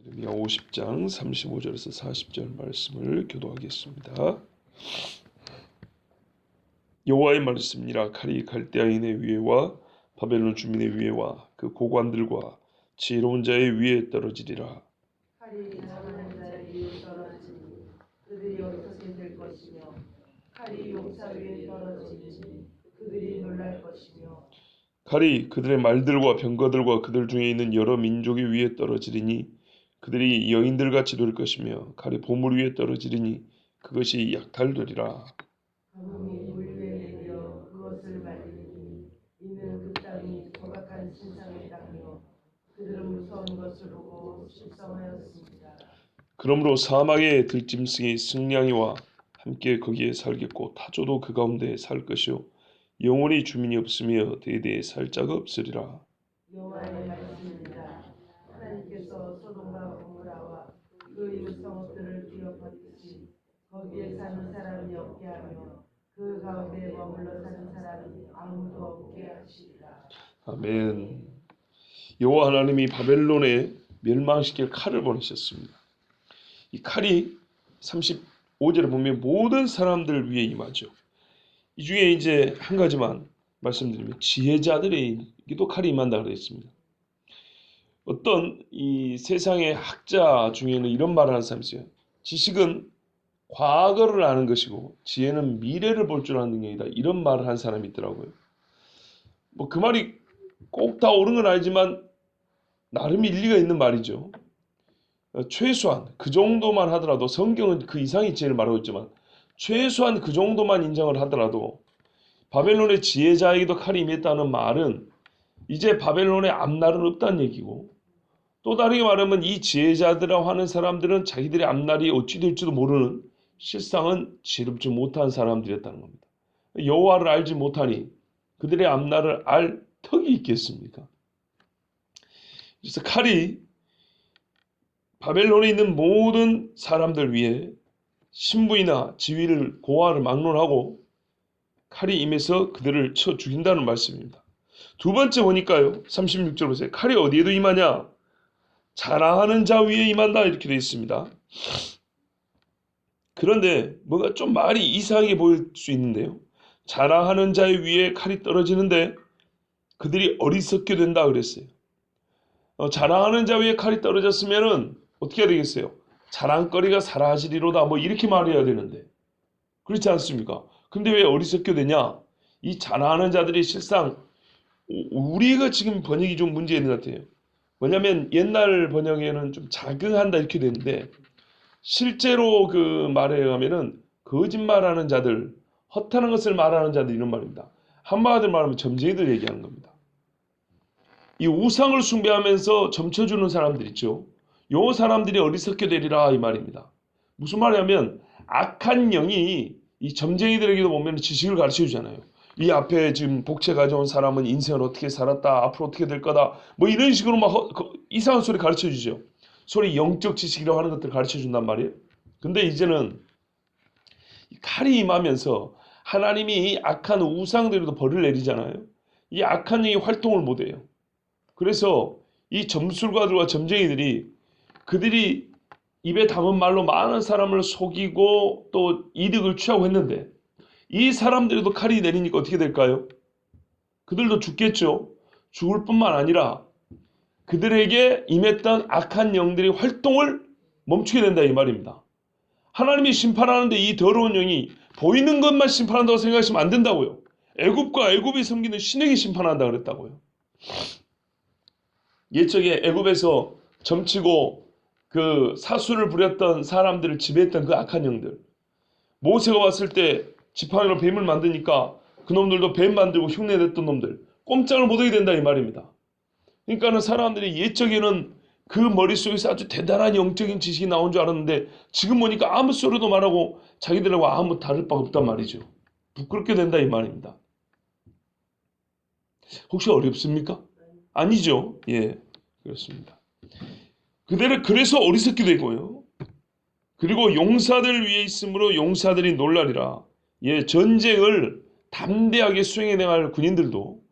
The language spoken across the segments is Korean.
예레미야 50장 35절에서 40절 말씀을 교도하겠습니다. 여호와의 말씀이라. 칼이 갈대아인의 위에와 바벨론 주민의 위에와 그 고관들과 지혜로운 자의 위에 떨어지리라. 칼이 장하는 자의 위에 떨어지니 그들이 어떻게 될 것이며, 칼이 용사 위에 떨어지니 그들이 놀랄 것이며, 칼이 그들의 말들과 병거들과 그들 중에 있는 여러 민족의 위에 떨어지리니 그들이 여인들같이 될 것이며, 칼이 보물 위에 떨어지리니 그것이 약탈되리라. 가뭄이 물 위에 내려 그것을 말리니 이는 그 땅이 소박한 신상의 땅이요 그들은 무서운 것을 보고 실성하였습니다. 그러므로 사막의 들짐승이 승냥이와 함께 거기에 살겠고 타조도 그 가운데 살 것이요 영원히 주민이 없으며 대대에 살 자가 없으리라. 여호와의 말씀입니다. 하나님께서 소돔과 고모라와 그 이웃 성읍들을 기업하듯이 거기에 사는 사람이 없게 하며 그 가운데 머물러 사는 사람이 아무도 없게 하시리라. 아멘. 여호와 하나님이 바벨론에 멸망시킬 칼을 보내셨습니다. 이 칼이 35절에 보면 모든 사람들 위에 임하죠. 이 중에 이제 한 가지만 말씀드리면 지혜자들에게도 칼이 임한다 그랬습니다. 어떤 이 세상의 학자 중에는 이런 말을 하는 사람이 있어요. 지식은 과거를 아는 것이고 지혜는 미래를 볼 줄 아는 능력이다. 이런 말을 한 사람이 있더라고요. 뭐 그 말이 꼭 다 옳은 건 아니지만 나름 일리가 있는 말이죠. 최소한 그 정도만 하더라도, 성경은 그 이상의 지혜를 말하고 있지만 최소한 그 정도만 인정을 하더라도 바벨론의 지혜자에게도 칼이 임했다는 말은 이제 바벨론의 앞날은 없다는 얘기고, 또 다르게 말하면 이 지혜자들이라고 하는 사람들은 자기들의 앞날이 어찌 될지도 모르는, 실상은 지혜롭지 못한 사람들이었다는 겁니다. 여호와를 알지 못하니 그들의 앞날을 알 턱이 있겠습니까? 그래서 칼이 바벨론에 있는 모든 사람들 위에 신부이나 지위를, 고아를 막론하고 칼이 임해서 그들을 쳐 죽인다는 말씀입니다. 두 번째 보니까요, 36절 보세요. 칼이 어디에도 임하냐? 자랑하는 자 위에 임한다 이렇게 되어 있습니다. 그런데 뭔가 좀 말이 이상하게 보일 수 있는데요. 자랑하는 자의 위에 칼이 떨어지는데 그들이 어리석게 된다 그랬어요. 자랑하는 자 위에 칼이 떨어졌으면은 어떻게 해야 되겠어요? 자랑거리가 사라지리로다 뭐 이렇게 말해야 되는데 그렇지 않습니까? 근데 왜 어리석게 되냐? 이 자랑하는 자들이 실상, 우리가 지금 번역이 좀 문제 있는 것 같아요. 뭐냐면 옛날 번역에는 좀 자긍한다 이렇게 되는데 실제로 그 말에 의하면은 거짓말하는 자들, 허탄한 것을 말하는 자들 이런 말입니다. 한마디로 말하면 점쟁이들 얘기하는 겁니다. 이 우상을 숭배하면서 점쳐주는 사람들 있죠. 요 사람들이 어리석게 되리라 이 말입니다. 무슨 말이냐면 악한 영이 이 점쟁이들에게도 보면 지식을 가르쳐 주잖아요. 이 앞에 지금 복채 가져온 사람은 인생을 어떻게 살았다, 앞으로 어떻게 될 거다, 뭐 이런 식으로 막 이상한 소리 가르쳐 주죠. 소리 영적 지식이라고 하는 것들을 가르쳐 준단 말이에요. 근데 이제는 칼이 임하면서 하나님이 악한 우상들에도 벌을 내리잖아요. 이 악한 영이 활동을 못해요. 그래서 이 점술가들과 점쟁이들이 그들이 입에 담은 말로 많은 사람을 속이고 또 이득을 취하고 했는데 이 사람들에도 칼이 내리니까 어떻게 될까요? 그들도 죽겠죠. 죽을 뿐만 아니라 그들에게 임했던 악한 영들의 활동을 멈추게 된다 이 말입니다. 하나님이 심판하는데 이 더러운 영이 보이는 것만 심판한다고 생각하시면 안 된다고요. 애굽과 애굽이 섬기는 신에게 심판한다 그랬다고요. 옛적에 애굽에서 점치고 그 사수를 부렸던 사람들을 지배했던 그 악한 영들, 모세가 왔을 때 지팡이로 뱀을 만드니까 그 놈들도 뱀 만들고 흉내냈던 놈들 꼼짝을 못하게 된다 이 말입니다. 그러니까는 사람들이 옛적에는 그 머릿속에서 아주 대단한 영적인 지식이 나온 줄 알았는데 지금 보니까 아무 소리도 말하고 자기들하고 아무 다를 바가 없단 말이죠. 부끄럽게 된다 이 말입니다. 혹시 어렵습니까? 아니죠. 예, 그렇습니다. 그들은 그래서 어리석게 되고요. 그리고 용사들 위에 있으므로 용사들이 놀라리라. 예, 전쟁을 담대하게 수행해 나갈 군인들도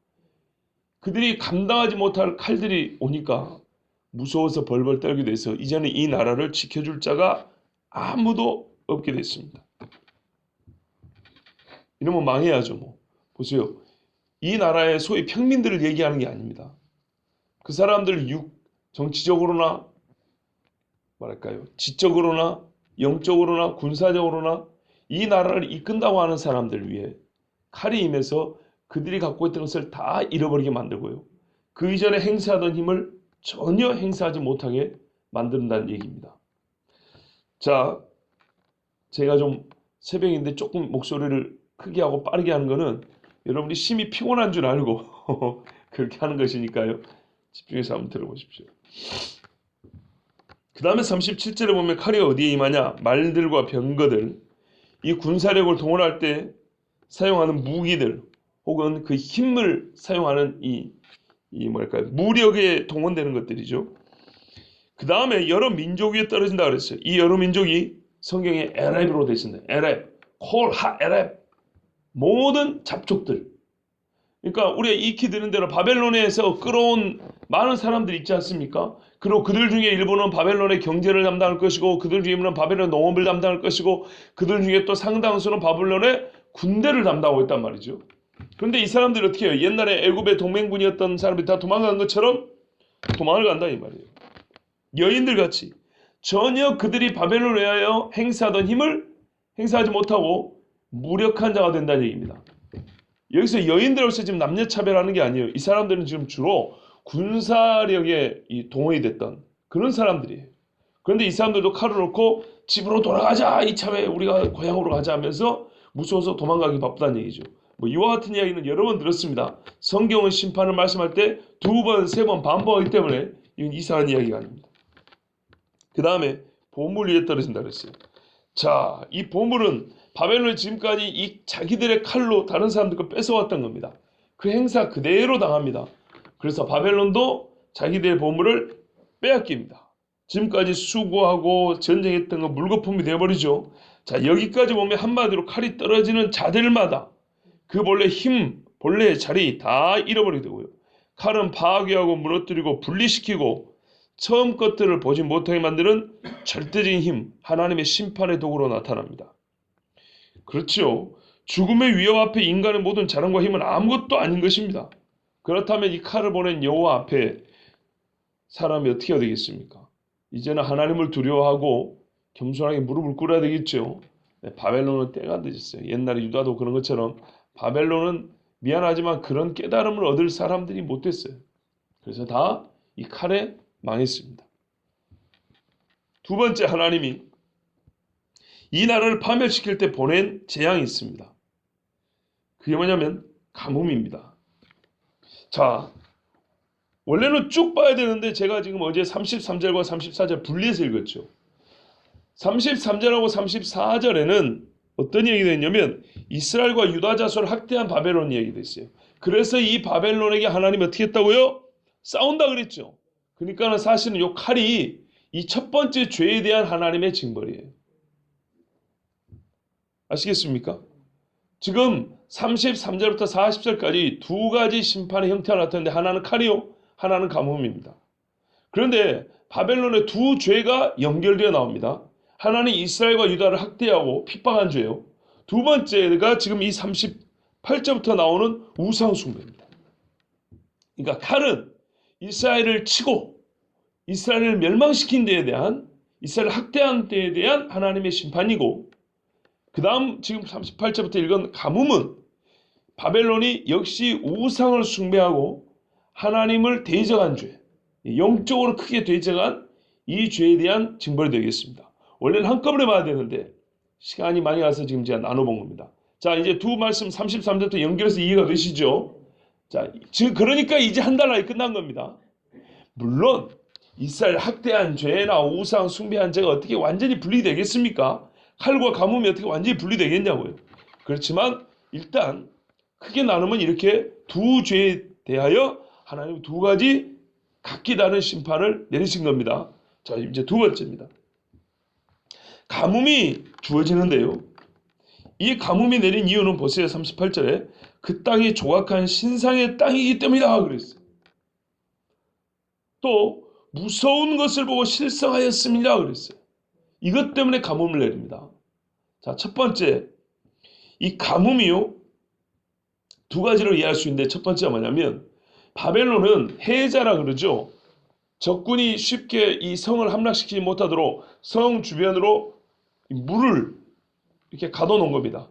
그들이 감당하지 못할 칼들이 오니까 무서워서 벌벌 떨게 돼서 이제는 이 나라를 지켜줄 자가 아무도 없게 됐습니다. 이러면 망해야죠. 뭐 보세요. 이 나라의 소위 평민들을 얘기하는 게 아닙니다. 그 사람들 정치적으로나 뭐랄까요, 지적으로나 영적으로나 군사적으로나 이 나라를 이끈다고 하는 사람들 위해 칼이 임해서 그들이 갖고 있던 것을 다 잃어버리게 만들고요. 그 이전에 행사하던 힘을 전혀 행사하지 못하게 만든다는 얘기입니다. 자, 제가 좀 새벽인데 조금 목소리를 크게 하고 빠르게 하는 거는 여러분이 심히 피곤한 줄 알고 그렇게 하는 것이니까요. 집중해서 한번 들어보십시오. 그 다음에 37절에 보면 칼이 어디에 임하냐? 말들과 병거들, 이 군사력을 동원할 때 사용하는 무기들 혹은 그 힘을 사용하는 이 뭐랄까요, 무력에 동원되는 것들이죠. 그 다음에 여러 민족 위에 떨어진다 그랬어요. 이 여러 민족이 성경에 에렙으로 되어 있습니다. 에렙, 콜, 하, 에렙, 모든 잡족들. 그러니까 우리가 익히 들은 대로 바벨론에서 끌어온 많은 사람들이 있지 않습니까? 그리고 그들 중에 일부는 바벨론의 경제를 담당할 것이고, 그들 중에는 바벨론 농업을 담당할 것이고, 그들 중에 또 상당수는 바벨론의 군대를 담당하고 있단 말이죠. 그런데 이 사람들이 어떻게 해요? 옛날에 애굽의 동맹군이었던 사람들이 다 도망간 것처럼 도망을 간다 이 말이에요. 여인들 같이 전혀 그들이 바벨론에 의하여 행사하던 힘을 행사하지 못하고 무력한 자가 된다는 얘기입니다. 여기서 여인들로서 지금 남녀 차별하는 게 아니에요. 이 사람들은 지금 주로 군사력에 동원이 됐던 그런 사람들이에요. 그런데 이 사람들도 칼을 놓고 집으로 돌아가자, 이참에 우리가 고향으로 가자 하면서 무서워서 도망가기 바쁘다는 얘기죠. 뭐 이와 같은 이야기는 여러 번 들었습니다. 성경은 심판을 말씀할 때 2번, 3번 반복하기 때문에 이건 이상한 이야기가 아닙니다. 그 다음에 보물 위에 떨어진다 그랬어요. 자, 이 보물은 바벨론이 지금까지 이 자기들의 칼로 다른 사람들 거 뺏어왔던 겁니다. 그 행사 그대로 당합니다. 그래서 바벨론도 자기들의 보물을 빼앗깁니다. 지금까지 수고하고 전쟁했던 거 물거품이 되어버리죠. 자, 여기까지 보면 한마디로 칼이 떨어지는 자들마다 그 본래 힘, 본래의 자리 다 잃어버리게 되고요. 칼은 파괴하고 무너뜨리고 분리시키고 처음 것들을 보지 못하게 만드는 절대적인 힘, 하나님의 심판의 도구로 나타납니다. 그렇죠. 죽음의 위협 앞에 인간의 모든 자랑과 힘은 아무것도 아닌 것입니다. 그렇다면 이 칼을 보낸 여호와 앞에 사람이 어떻게 해야 되겠습니까? 이제는 하나님을 두려워하고 겸손하게 무릎을 꿇어야 되겠죠. 바벨론은 때가 늦었어요. 옛날에 유다도 그런 것처럼 바벨론은 미안하지만 그런 깨달음을 얻을 사람들이 못 됐어요. 그래서 다 이 칼에 망했습니다. 두 번째, 하나님이 이 나라를 파멸시킬 때 보낸 재앙이 있습니다. 그게 뭐냐면 가뭄입니다. 자, 원래는 쭉 봐야 되는데 제가 지금 어제 33절과 34절 분리해서 읽었죠. 33절하고 34절에는 어떤 얘기가 있냐면 이스라엘과 유다 자손을 학대한 바벨론 얘기가 있어요. 그래서 이 바벨론에게 하나님이 어떻게 했다고요? 싸운다 그랬죠. 그러니까 사실은 이 칼이 이 첫 번째 죄에 대한 하나님의 징벌이에요. 아시겠습니까? 지금 33절부터 40절까지 두 가지 심판의 형태가 나타났는데 하나는 칼이요, 하나는 가뭄입니다. 그런데 바벨론의 두 죄가 연결되어 나옵니다. 하나는 이스라엘과 유다를 학대하고 핍박한 죄요. 두 번째가 지금 이 38절부터 나오는 우상 숭배입니다. 그러니까 칼은 이스라엘을 치고 이스라엘을 멸망시킨 데에 대한, 이스라엘을 학대한 데에 대한 하나님의 심판이고, 그 다음 지금 38절부터 읽은 가뭄은 바벨론이 역시 우상을 숭배하고 하나님을 대적한 죄, 영적으로 크게 대적한 이 죄에 대한 징벌이 되겠습니다. 원래는 한꺼번에 봐야 되는데 시간이 많이 가서 지금 제가 나눠본 겁니다. 자, 이제 두 말씀 33절부터 연결해서 이해가 되시죠? 자, 지금 그러니까 이제 한 달 안에 끝난 겁니다. 물론 이스라엘 학대한 죄나 우상 숭배한 죄가 어떻게 완전히 분리되겠습니까? 칼과 가뭄이 어떻게 완전히 분리되겠냐고요. 그렇지만 일단 크게 나누면 이렇게 두 죄에 대하여 하나님 두 가지 각기 다른 심판을 내리신 겁니다. 자, 이제 두 번째입니다. 가뭄이 주어지는데요. 이 가뭄이 내린 이유는 보세요. 38절에 그 땅이 조각한 신상의 땅이기 때문이다 그랬어요. 또 무서운 것을 보고 실성하였습니다 그랬어요. 이것 때문에 가뭄을 내립니다. 자, 첫 번째, 이 가뭄이요, 두 가지로 이해할 수 있는데, 첫 번째가 뭐냐면 바벨론은 해자라 그러죠. 적군이 쉽게 이 성을 함락시키지 못하도록 성 주변으로 물을 이렇게 가둬놓은 겁니다.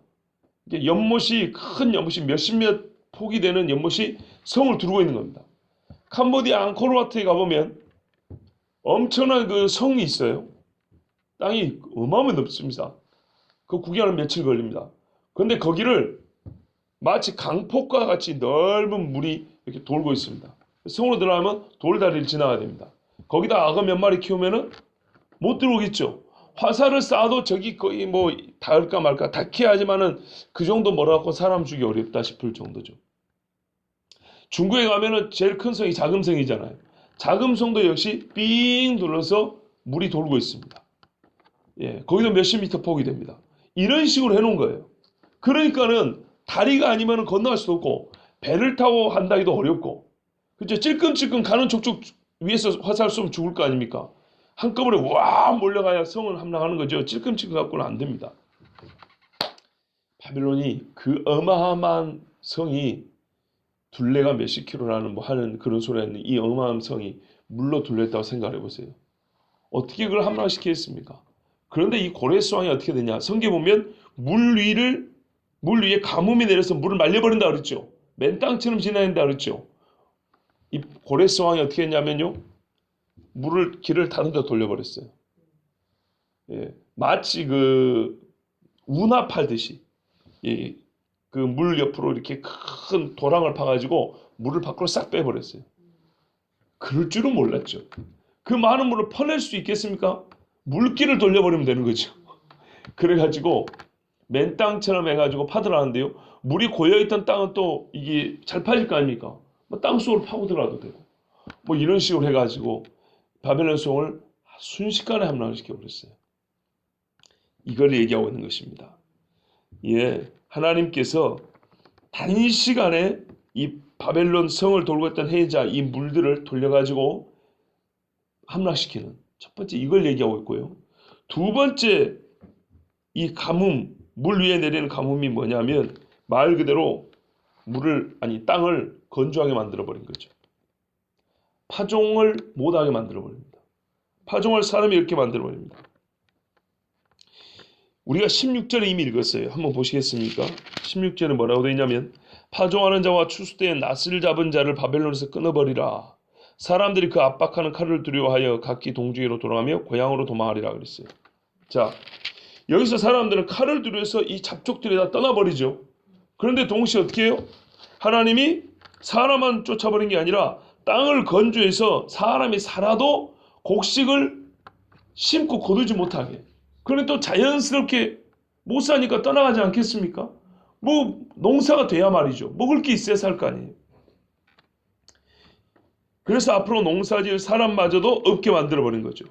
이게 연못이, 큰 연못이 몇십몇 폭이 되는 연못이 성을 두르고 있는 겁니다. 캄보디아 앙코르와트에 가보면 엄청난 그 성이 있어요. 땅이 어마어마하게 넓습니다. 그 구경하면 며칠 걸립니다. 그런데 거기를 마치 강폭과 같이 넓은 물이 이렇게 돌고 있습니다. 성으로 들어가면 돌다리를 지나가야 됩니다. 거기다 악어 몇 마리 키우면은 못 들어오겠죠. 화살을 쏴도 저기 거의 뭐 닿을까 말까 닿게 하지만은 그 정도 멀어갖고 사람 죽이 어렵다 싶을 정도죠. 중국에 가면은 제일 큰 성이 자금성이잖아요. 자금성도 역시 삥 둘러서 물이 돌고 있습니다. 예, 거기도 몇십 미터 폭이 됩니다. 이런 식으로 해놓은 거예요. 그러니까는 다리가 아니면 건너갈 수도 없고 배를 타고 한다기도 어렵고, 그죠? 찔끔찔끔 가는 족족 위에서 화살 쏘면 죽을 거 아닙니까? 한꺼번에 와 몰려가야 성을 함락하는 거죠. 찔끔찔끔 갖고는 안 됩니다. 바벨론이 그 어마어마한 성이 둘레가 몇십 킬로라는 뭐 하는 그런 소리가 있는 이 어마어마한 성이 물로 둘렸다고 생각해 보세요. 어떻게 그걸 함락시키겠습니까? 그런데 이 고레스 왕이 어떻게 되냐? 성경에 보면 물 위에 가뭄이 내려서 물을 말려버린다 그랬죠. 맨 땅처럼 지나간다 그랬죠. 이 고레스 왕이 어떻게 했냐면요, 길을 다른 데 돌려버렸어요. 예, 마치 그 운하 팔듯이, 예, 그 물 옆으로 이렇게 큰 도랑을 파가지고 물을 밖으로 싹 빼버렸어요. 그럴 줄은 몰랐죠. 그 많은 물을 퍼낼 수 있겠습니까? 물길을 돌려버리면 되는 거죠. 그래가지고 맨 땅처럼 해가지고 파들어가는데요, 물이 고여있던 땅은 또 이게 잘 파질 거 아닙니까? 뭐 땅속으로 파고 들어가도 되고, 뭐 이런 식으로 해가지고 바벨론 성을 순식간에 함락을 시켜버렸어요. 이걸 얘기하고 있는 것입니다. 예, 하나님께서 단시간에 이 바벨론 성을 돌고 있던 해자 이 물들을 돌려가지고 함락시키는, 첫 번째 이걸 얘기하고 있고요. 두 번째, 이 가뭄, 물 위에 내리는 가뭄이 뭐냐면 말 그대로 땅을 건조하게 만들어버린 거죠. 파종을 못하게 만들어버립니다. 파종할 사람이 이렇게 만들어버립니다. 우리가 16절에 이미 읽었어요. 한번 보시겠습니까? 16절에 뭐라고 되어 있냐면, 파종하는 자와 추수때에 낫을 잡은 자를 바벨론에서 끊어버리라. 사람들이 그 압박하는 칼을 두려워하여 각기 동지에로 돌아가며 고향으로 도망하리라 그랬어요. 자, 여기서 사람들은 칼을 두려워해서 이 잡족들이 다 떠나버리죠. 그런데 동시에 어떻게 해요? 하나님이 사람만 쫓아버린 게 아니라 땅을 건조해서 사람이 살아도 곡식을 심고 거두지 못하게. 그런데 또 자연스럽게 못 사니까 떠나가지 않겠습니까? 뭐 농사가 돼야 말이죠. 먹을 게 있어야 살 거 아니에요. 그래서 앞으로 농사지을 사람마저도 없게 만들어버린 거죠.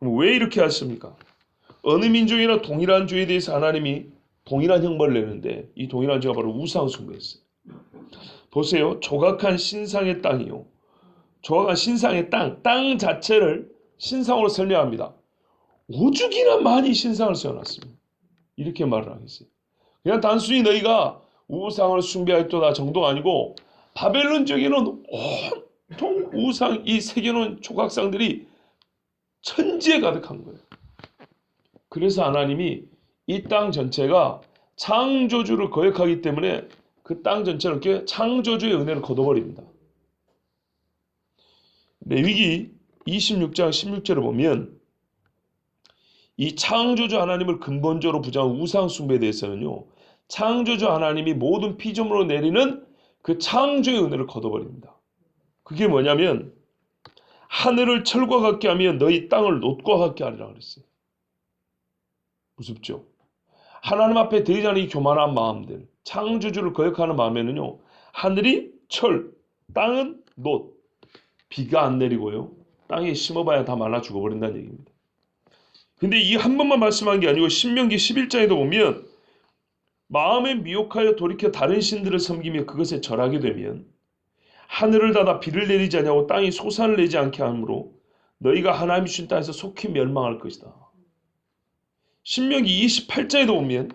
왜 이렇게 하십니까? 어느 민족이나 동일한 죄에 대해서 하나님이 동일한 형벌을 내는데, 이 동일한 죄가 바로 우상 숭배였어요. 보세요. 조각한 신상의 땅이요. 조각한 신상의 땅 자체를 신상으로 설명합니다. 오죽이나 많이 신상을 세워놨습니다. 이렇게 말을 하겠어요. 그냥 단순히 너희가 우상을 숭배하였다 정도가 아니고, 바벨론적에는 온통 우상, 이 새겨놓은 조각상들이 천지에 가득한 거예요. 그래서 하나님이 이 땅 전체가 창조주를 거역하기 때문에 그 땅 전체를 이렇게 창조주의 은혜를 거둬버립니다. 레위기 26장 16절을 보면 이 창조주 하나님을 근본적으로 부정한 우상 숭배에 대해서는요, 창조주 하나님이 모든 피조물로 내리는 그 창조의 은혜를 거둬버립니다. 그게 뭐냐면, 하늘을 철과 같게 하며 너희 땅을 놋과 같게 하리라 그랬어요. 무섭죠? 하나님 앞에 드리자는 이 교만한 마음들, 창조주를 거역하는 마음에는요, 하늘이 철, 땅은 놋, 비가 안 내리고요, 땅에 심어봐야 다 말라 죽어버린다는 얘기입니다. 근데 이 한 번만 말씀한 게 아니고 신명기 11장에도 보면, 마음에 미혹하여 돌이켜 다른 신들을 섬기며 그것에 절하게 되면 하늘을 닫아 비를 내리지 않냐고 땅이 소산을 내지 않게 하므로 너희가 하나님이 주신 땅에서 속히 멸망할 것이다. 신명기 28장에도 보면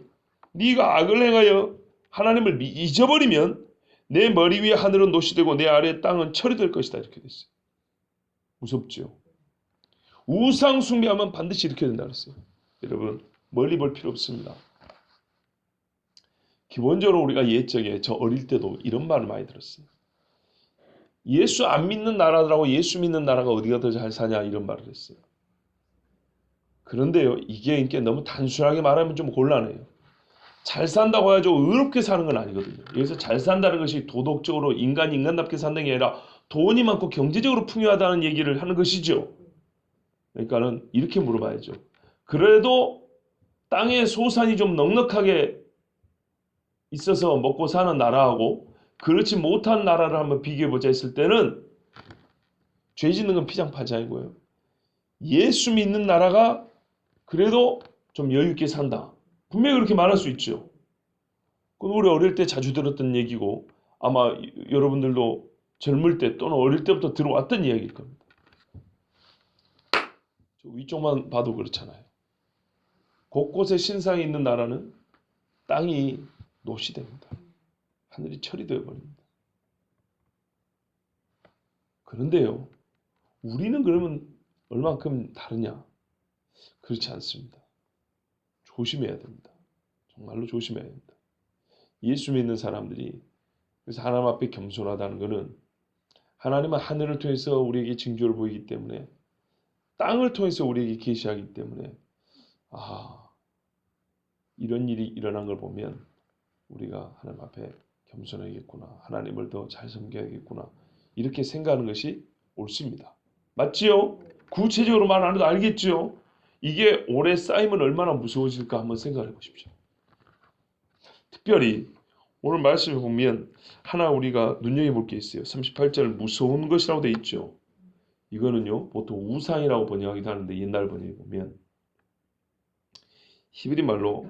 네가 악을 행하여 하나님을 잊어버리면 내 머리 위에 하늘은 노시되고 내 아래 땅은 처리될 것이다. 이렇게 됐어요. 무섭죠. 우상 숭배하면 반드시 이렇게 된다 그랬어요. 여러분 멀리 볼 필요 없습니다. 기본적으로 우리가 옛적에 저 어릴 때도 이런 말을 많이 들었어요. 예수 안 믿는 나라들하고 예수 믿는 나라가 어디가 더 잘 사냐 이런 말을 했어요. 그런데요, 이게 너무 단순하게 말하면 좀 곤란해요. 잘 산다고 해가지고 의롭게 사는 건 아니거든요. 여기서 잘 산다는 것이 도덕적으로 인간답게 산다는 게 아니라 돈이 많고 경제적으로 풍요하다는 얘기를 하는 것이죠. 그러니까는 이렇게 물어봐야죠. 그래도 땅에 소산이 좀 넉넉하게 있어서 먹고 사는 나라하고 그렇지 못한 나라를 한번 비교해보자 했을 때는 죄 짓는 건 피장파장이고요. 예수 믿는 나라가 그래도 좀 여유 있게 산다. 분명히 그렇게 말할 수 있죠. 그건 우리 어릴 때 자주 들었던 얘기고 아마 여러분들도 젊을 때 또는 어릴 때부터 들어왔던 이야기일 겁니다. 저 위쪽만 봐도 그렇잖아요. 곳곳에 신상이 있는 나라는 땅이 노시됩니다. 하늘이 처리되어 버립니다. 그런데요, 우리는 그러면 얼만큼 다르냐? 그렇지 않습니다. 조심해야 됩니다. 정말로 조심해야 됩니다. 예수 믿는 사람들이 그래서 하나님 앞에 겸손하다는 것은 하나님은 하늘을 통해서 우리에게 징조를 보이기 때문에 땅을 통해서 우리에게 계시하기 때문에 이런 일이 일어난 걸 보면 우리가 하나님 앞에 겸손해야겠구나. 하나님을 더 잘 섬겨야겠구나. 이렇게 생각하는 것이 옳습니다. 맞지요? 구체적으로 말 안 해도 알겠죠? 이게 오래 쌓이면 얼마나 무서워질까 한번 생각해 보십시오. 특별히 오늘 말씀을 보면 하나 우리가 눈여겨볼 게 있어요. 38절 무서운 것이라고 되어 있죠. 이거는요 보통 우상이라고 번역하기도 하는데 옛날 번역에 보면 히브리 말로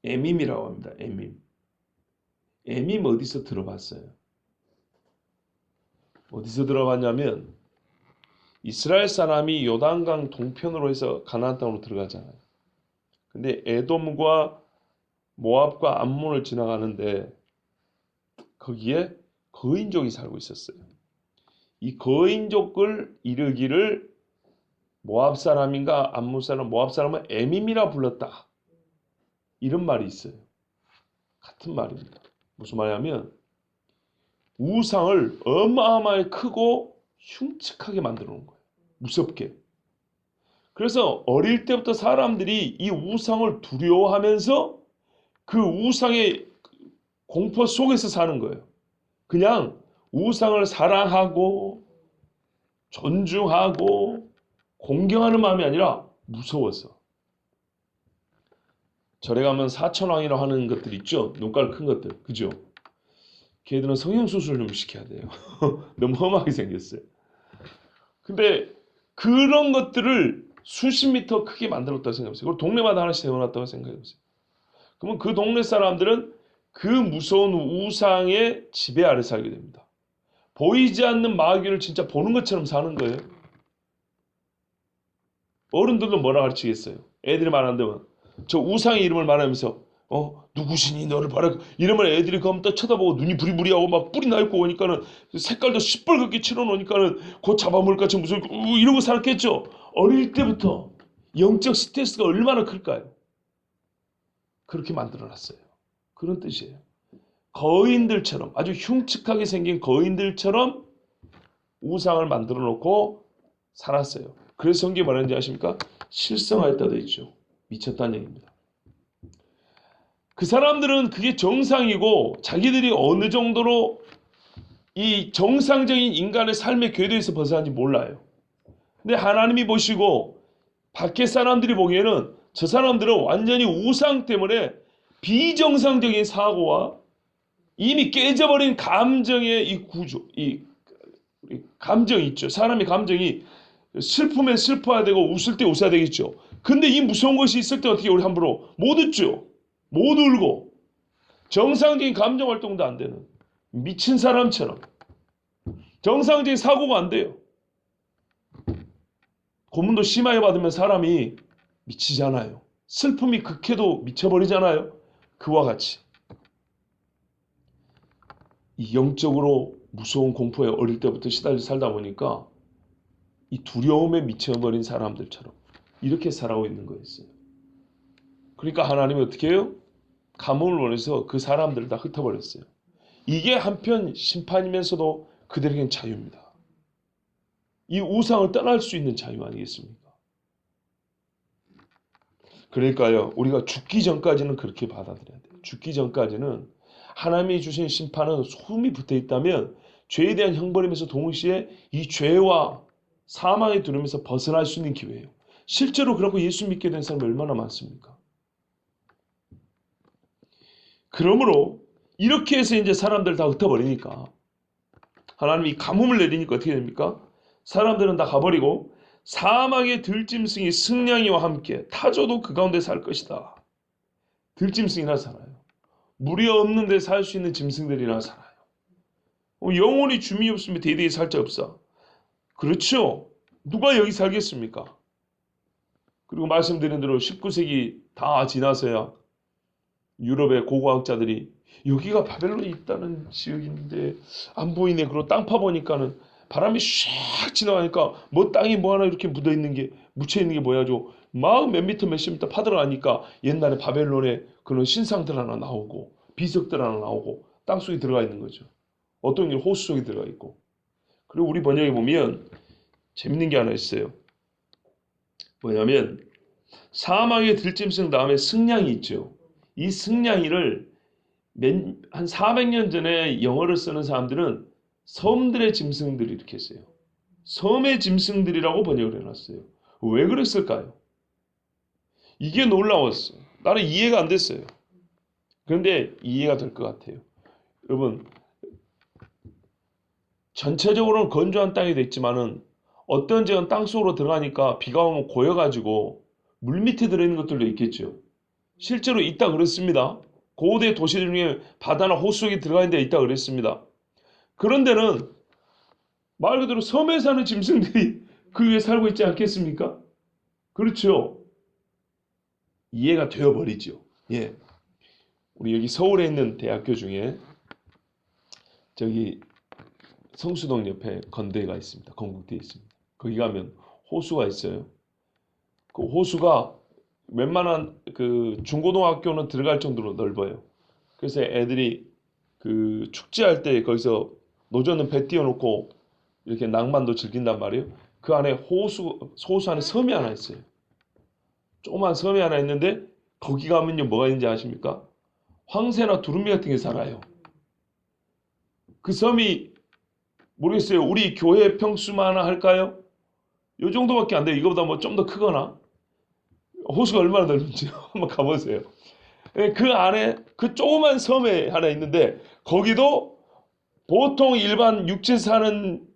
에밈이라고 합니다. 에밈 어디서 들어봤어요? 어디서 들어봤냐면 이스라엘 사람이 요단강 동편으로 해서 가나안 땅으로 들어가잖아요. 근데 에돔과 모압과 암몬을 지나가는데 거기에 거인족이 살고 있었어요. 이 거인족을 이르기를 모압 사람인가 암몬 사람, 모압 사람은 에밈이라 불렀다. 이런 말이 있어요. 같은 말입니다. 무슨 말이냐면 우상을 어마어마하게 크고 흉측하게 만들어 놓은 거예요. 무섭게. 그래서 어릴 때부터 사람들이 이 우상을 두려워하면서 그 우상의 공포 속에서 사는 거예요. 그냥 우상을 사랑하고 존중하고 공경하는 마음이 아니라 무서워서. 절에 가면 사천왕이라고 하는 것들 있죠. 눈깔 큰 것들. 그죠? 걔들은 성형수술 좀 시켜야 돼요. 너무 험하게 생겼어요. 근데 그런 것들을 수십 미터 크게 만들었다고 생각해보세요. 그리고 동네마다 하나씩 세워놨다고 생각해보세요. 그러면 그 동네 사람들은 그 무서운 우상의 지배 아래 살게 됩니다. 보이지 않는 마귀를 진짜 보는 것처럼 사는 거예요. 어른들도 뭐라 가르치겠어요? 애들이 말한다면 저 우상의 이름을 말하면서 누구시니 너를 봐라 이러면 애들이 그럼 또 쳐다보고 눈이 부리부리하고 막 뿔이 나 있고 오니까는 색깔도 시뻘겋게 칠해놓으니까는 곧 잡아먹을까 무슨 이러고 살았겠죠. 어릴 때부터 영적 스트레스가 얼마나 클까요? 그렇게 만들어놨어요. 그런 뜻이에요. 거인들처럼 아주 흉측하게 생긴 거인들처럼 우상을 만들어 놓고 살았어요. 그래서 성경이 말하는지 아십니까? 실성하였다 되어 있죠. 미쳤다는 얘기입니다. 그 사람들은 그게 정상이고 자기들이 어느 정도로 이 정상적인 인간의 삶의 궤도에서 벗어난지 몰라요. 근데 하나님이 보시고 밖에 사람들이 보기에는 저 사람들은 완전히 우상 때문에 비정상적인 사고와 이미 깨져버린 감정의 이 구조, 이 감정이 있죠. 사람의 감정이 슬프면 슬퍼야 되고 웃을 때 웃어야 되겠죠. 근데 이 무서운 것이 있을 때 어떻게 우리 함부로 못 웃죠. 못 울고 정상적인 감정 활동도 안 되는 미친 사람처럼 정상적인 사고가 안 돼요. 고문도 심하게 받으면 사람이 미치잖아요. 슬픔이 극해도 미쳐버리잖아요. 그와 같이 이 영적으로 무서운 공포에 어릴 때부터 시달려 살다 보니까 이 두려움에 미쳐버린 사람들처럼 이렇게 살아오고 있는 거였어요. 그러니까 하나님이 어떻게 해요? 가뭄을 보내서 그 사람들을 다 흩어버렸어요. 이게 한편 심판이면서도 그들에겐 자유입니다. 이 우상을 떠날 수 있는 자유 아니겠습니까? 그러니까요, 우리가 죽기 전까지는 그렇게 받아들여야 돼요. 죽기 전까지는 하나님이 주신 심판은 소음이 붙어 있다면 죄에 대한 형벌이면서 동시에 이 죄와 사망의 두려움에서 벗어날 수 있는 기회예요. 실제로 그렇고 예수 믿게 된 사람이 얼마나 많습니까? 그러므로 이렇게 해서 이제 사람들 다 흩어버리니까 하나님이 가뭄을 내리니까 어떻게 됩니까? 사람들은 다 가버리고 사막의 들짐승이 승냥이와 함께 타조도 그 가운데 살 것이다. 들짐승이나 살아요. 물이 없는 데 살 수 있는 짐승들이나 살아요. 영원히 주민이 없으면 대대에 살 자 없어. 그렇죠. 누가 여기 살겠습니까? 그리고 말씀드린 대로 19세기 다 지나서야 유럽의 고고학자들이 여기가 바벨론이 있다는 지역인데 안 보이네. 그리고 땅 파보니까는 바람이 샥 지나가니까 뭐 땅이 뭐 하나 이렇게 묻어 있는 게 묻혀 있는 게 뭐야 죠. 막 몇 미터 몇십 미터 파들어가니까 옛날에 바벨론에 그런 신상들 하나 나오고 비석들 하나 나오고 땅속에 들어가 있는 거죠. 어떤 게 호수 속에 들어가 있고. 그리고 우리 번역에 보면 재밌는 게 하나 있어요. 뭐냐면 사막의 들짐승 다음에 승냥이 있죠. 이 승냥이를 한 400년 전에 영어를 쓰는 사람들은 섬들의 짐승들이 이렇게 써요. 섬의 짐승들이라고 번역을 해놨어요. 왜 그랬을까요? 이게 놀라웠어요. 나는 이해가 안 됐어요. 그런데 이해가 될 것 같아요. 여러분, 전체적으로는 건조한 땅이 됐지만은 어떤 지역은 땅속으로 들어가니까 비가 오면 고여가지고 물 밑에 들어있는 것들도 있겠죠. 실제로 있다 그랬습니다. 고대 도시들 중에 바다나 호수 속에 들어가 있는 데 있다 그랬습니다. 그런 데는 말 그대로 섬에 사는 짐승들이 그 위에 살고 있지 않겠습니까? 그렇죠. 이해가 되어버리죠. 예. 우리 여기 서울에 있는 대학교 중에 저기 성수동 옆에 건대가 있습니다. 건국대에 있습니다. 거기 가면 호수가 있어요. 그 호수가 웬만한 그 중고등학교는 들어갈 정도로 넓어요. 그래서 애들이 그 축제할 때 거기서 노저는 배 띄워놓고 이렇게 낭만도 즐긴단 말이에요. 그 안에 호수 안에 섬이 하나 있어요. 조그만 섬이 하나 있는데 거기 가면요 뭐가 있는지 아십니까? 황새나 두루미 같은 게 살아요. 그 섬이 모르겠어요. 우리 교회 평수만 할까요? 요 정도밖에 안 돼요. 이거보다 뭐 좀 더 크거나. 호수가 얼마나 넓은지 한번 가보세요. 그 안에 그 조그만 섬에 하나 있는데 거기도 보통 일반 육지에 사는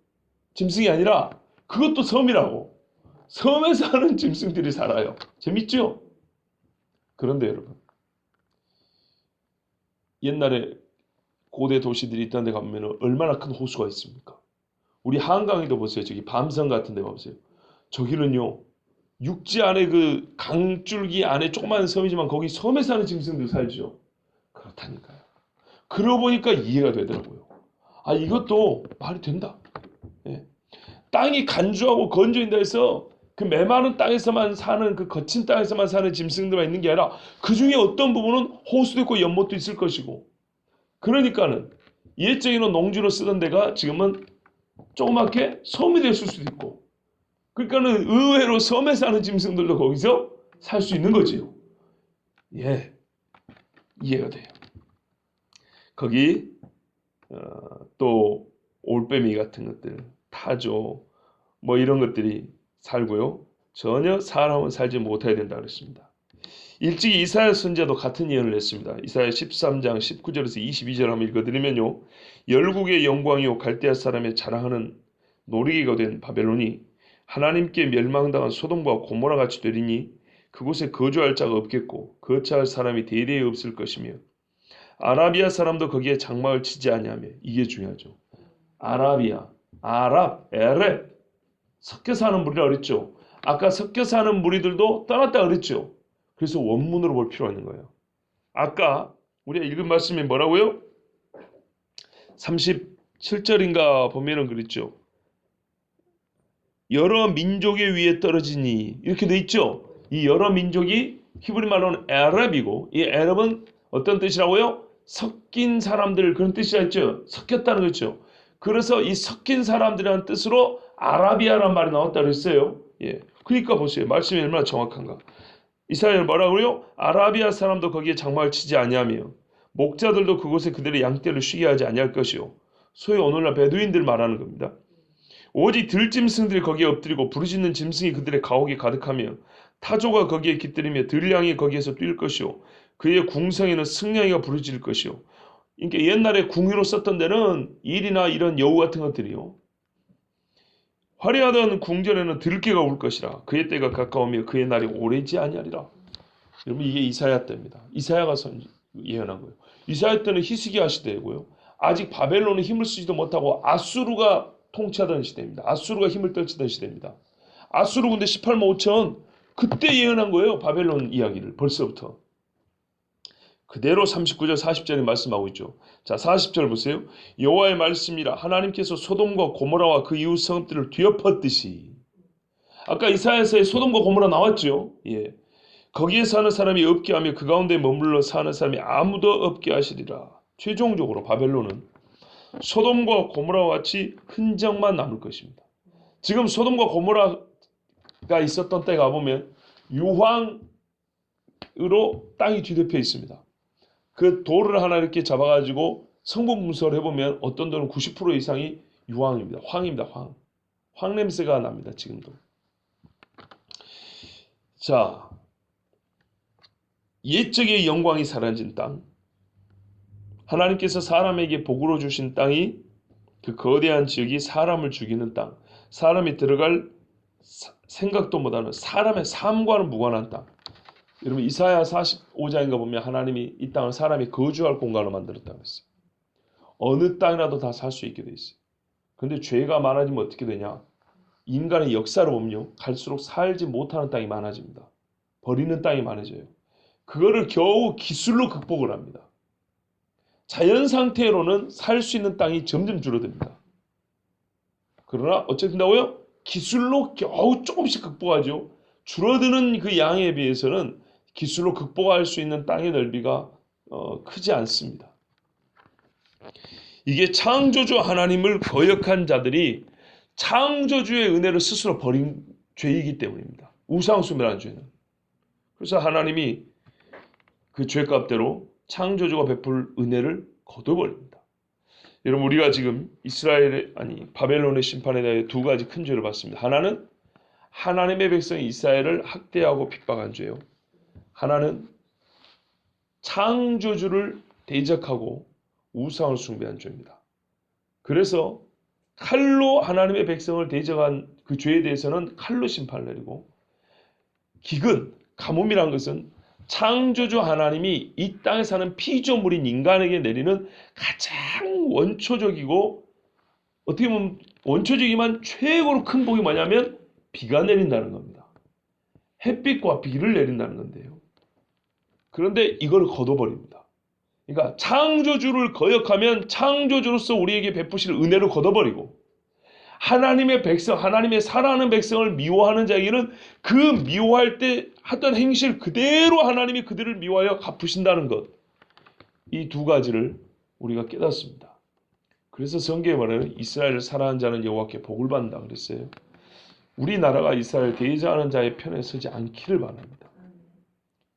짐승이 아니라 그것도 섬이라고. 섬에 사는 짐승들이 살아요. 재밌죠? 그런데 여러분, 옛날에 고대 도시들이 있던 데 가면 얼마나 큰 호수가 있습니까? 우리 한강에도 보세요. 저기 밤섬 같은 데 가보세요. 저기는요 육지 안에 그 강줄기 안에 조그만 섬이지만 거기 섬에 사는 짐승들 살죠. 그렇다니까요. 그러고 보니까 이해가 되더라고요. 아, 이것도 말이 된다. 예. 땅이 간주하고 건조인다 해서 그 메마른 땅에서만 사는 그 거친 땅에서만 사는 짐승들만 있는 게 아니라 그 중에 어떤 부분은 호수도 있고 연못도 있을 것이고, 그러니까는 옛적에는 농지로 쓰던 데가 지금은 조그맣게 섬이 됐을 수도 있고, 그러니까는 의외로 섬에 사는 짐승들도 거기서 살 수 있는 거지요. 예, 이해가 돼요. 거기 또 올빼미 같은 것들, 타조 뭐 이런 것들이 살고요. 전혀 사람은 살지 못해야 된다 그랬습니다. 일찍이 이사야 선지자도 같은 예언을 했습니다. 이사야 13장 19절에서 22절 한번 읽어드리면요. 열국의 영광이요 갈대아 사람의 자랑하는 놀이기가 된 바벨론이 하나님께 멸망당한 소돔과 고모라 같이 되리니 그곳에 거주할 자가 없겠고 거처할 사람이 대대에 없을 것이며 아라비아 사람도 거기에 장막을 치지 아니하며. 이게 중요하죠. 아라비아, 아랍, 에렙 섞여 사는 물이라 그랬죠. 아까 섞여 사는 무리들도 떠났다 그랬죠. 그래서 원문으로 볼 필요가 있는 거예요. 아까 우리가 읽은 말씀이 뭐라고요? 37절인가 보면은 그랬죠. 여러 민족의 위에 떨어지니 이렇게 돼 있죠. 이 여러 민족이 히브리 말로는 에랍이고, 이 에랍은 어떤 뜻이라고요? 섞인 사람들, 그런 뜻이라 했죠. 섞였다는 거죠. 그래서 이 섞인 사람들이라는 뜻으로 아라비아라는 말이 나왔다 그랬어요. 예. 그러니까 보세요. 말씀이 얼마나 정확한가. 이사야는 뭐라고요? 아라비아 사람도 거기에 장막을 치지 아니하며 목자들도 그곳에 그들의 양떼를 쉬게 하지 아니할 것이요. 소위 오늘날 베두인들 말하는 겁니다. 오직 들짐승들이 거기에 엎드리고 부르짖는 짐승이 그들의 가옥에 가득하며 타조가 거기에 깃들이며 들량이 거기에서 뛸 것이요. 그의 궁성에는 승냥이가 부르짖을 것이요. 그러니까 옛날에 궁유로 썼던 데는 일이나 이런 여우 같은 것들이요. 화려하던 궁전에는 들깨가 울 것이라. 그의 때가 가까우며 그의 날이 오래지 아니하리라. 여러분 이게 이사야 때입니다. 이사야가 예언한 거예요. 이사야 때는 히스기야 시대고요. 아직 바벨론은 힘을 쓰지도 못하고 아수르가 통치하던 시대입니다. 아수르가 힘을 떨치던 시대입니다. 아수르 군대 18만 5천 그때 예언한 거예요. 바벨론 이야기를 벌써부터. 그대로 39절 40절에 말씀하고 있죠. 자 40절 보세요. 여호와의 말씀이라 하나님께서 소돔과 고모라와 그 이웃 성읍들을 뒤엎었듯이. 아까 이사야서에 소돔과 고모라 나왔죠. 예. 거기에 사는 사람이 없게 하며 그 가운데 머물러 사는 사람이 아무도 없게 하시리라. 최종적으로 바벨론은 소돔과 고모라와 같이 흔적만 남을 것입니다. 지금 소돔과 고모라가 있었던 때 가보면 유황으로 땅이 뒤덮여 있습니다. 그 돌을 하나 이렇게 잡아가지고 성분 분석을 해보면 어떤 돌은 90% 이상이 유황입니다. 황입니다. 황 냄새가 납니다. 지금도. 자, 옛적의 영광이 사라진 땅, 하나님께서 사람에게 복으로 주신 땅이 그 거대한 지역이 사람을 죽이는 땅, 사람이 들어갈 생각도 못하는 사람의 삶과는 무관한 땅. 여러분 이사야 45장인가 보면 하나님이 이 땅을 사람이 거주할 공간으로 만들었다고 했어요. 어느 땅이라도 다 살 수 있게 돼 있어요. 그런데 죄가 많아지면 어떻게 되냐? 인간의 역사를 보면요. 갈수록 살지 못하는 땅이 많아집니다. 버리는 땅이 많아져요. 그거를 겨우 기술로 극복을 합니다. 자연 상태로는 살 수 있는 땅이 점점 줄어듭니다. 그러나 어떻게 된다고요? 기술로 겨우 조금씩 극복하죠. 줄어드는 그 양에 비해서는 기술로 극복할 수 있는 땅의 넓이가 크지 않습니다. 이게 창조주 하나님을 거역한 자들이 창조주의 은혜를 스스로 버린 죄이기 때문입니다. 우상숭배라는 죄는. 그래서 하나님이 그 죄값대로 창조주가 베풀 은혜를 거둬버립니다. 여러분 우리가 지금 바벨론의 심판에 대해 두 가지 큰 죄를 받습니다. 하나는 하나님의 백성 이스라엘을 학대하고 핍박한 죄요. 하나는 창조주를 대적하고 우상을 숭배한 죄입니다. 그래서 칼로 하나님의 백성을 대적한 그 죄에 대해서는 칼로 심판을 내리고, 기근, 가뭄이란 것은 창조주 하나님이 이 땅에 사는 피조물인 인간에게 내리는 가장 원초적이고 어떻게 보면 원초적이지만 최고로 큰 복이 뭐냐면 비가 내린다는 겁니다. 햇빛과 비를 내린다는 건데요. 그런데 이걸 거둬버립니다. 그러니까 창조주를 거역하면 창조주로서 우리에게 베푸실 은혜를 거둬버리고, 하나님의 백성, 하나님의 사랑하는 백성을 미워하는 자에게는 그 미워할 때 하던 행실 그대로 하나님이 그들을 미워하여 갚으신다는 것, 이 두 가지를 우리가 깨닫습니다. 그래서 성경에 말하는 이스라엘을 사랑하는 자는 여호와께 복을 받는다 그랬어요. 우리나라가 이스라엘 대적하는 자의 편에 서지 않기를 바랍니다.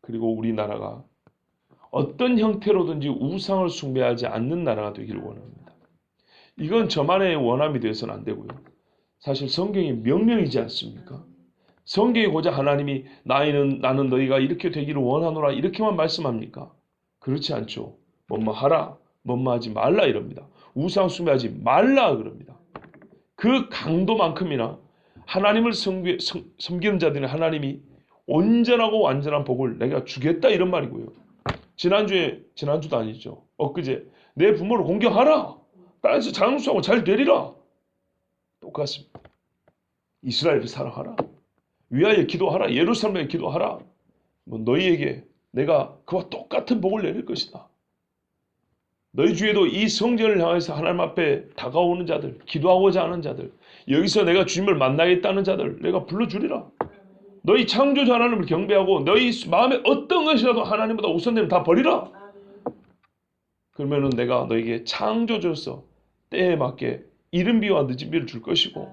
그리고 우리나라가 어떤 형태로든지 우상을 숭배하지 않는 나라가 되기를 원합니다. 이건 저만의 원함이 되어서는 안 되고요. 사실 성경이 명령이지 않습니까? 성경이 고작 하나님이 나는 너희가 이렇게 되기를 원하노라 이렇게만 말씀합니까? 그렇지 않죠. 뭐뭐 하라, 뭐뭐 하지 말라 이럽니다. 우상 숭배하지 말라 그럽니다. 그 강도만큼이나 하나님을 섬기는 자들은 하나님이 온전하고 완전한 복을 내가 주겠다 이런 말이고요. 지난주도 아니죠. 엊그제 내 부모를 공경하라. 땅에서 장수하고 잘 되리라. 똑같습니다. 이스라엘을 사랑하라. 위하여 기도하라. 예루살렘에 기도하라. 뭐 너희에게 내가 그와 똑같은 복을 내릴 것이다. 너희 중에도 이 성전을 향해서 하나님 앞에 다가오는 자들, 기도하고자 하는 자들, 여기서 내가 주님을 만나겠다는 자들 내가 불러주리라. 너희 창조주 하나님을 경배하고 너희 마음에 어떤 것이라도 하나님보다 우선되면 다 버리라. 그러면은 내가 너에게 창조주로서 때에 맞게 이른 비와 늦은 비를 줄 것이고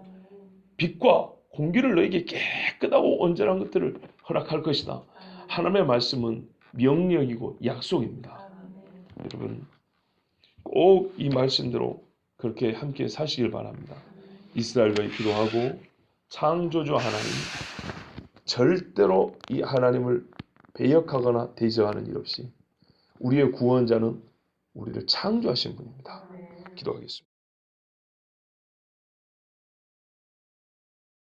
빛과 공기를 너에게 깨끗하고 온전한 것들을 허락할 것이다. 하나님의 말씀은 명령이고 약속입니다. 여러분 꼭 이 말씀대로 그렇게 함께 사시길 바랍니다. 이스라엘과 기도하고 창조주 하나님 절대로 이 하나님을 배역하거나 대적하는 일 없이 우리의 구원자는 우리를 창조하신 분입니다. 기도하겠습니다.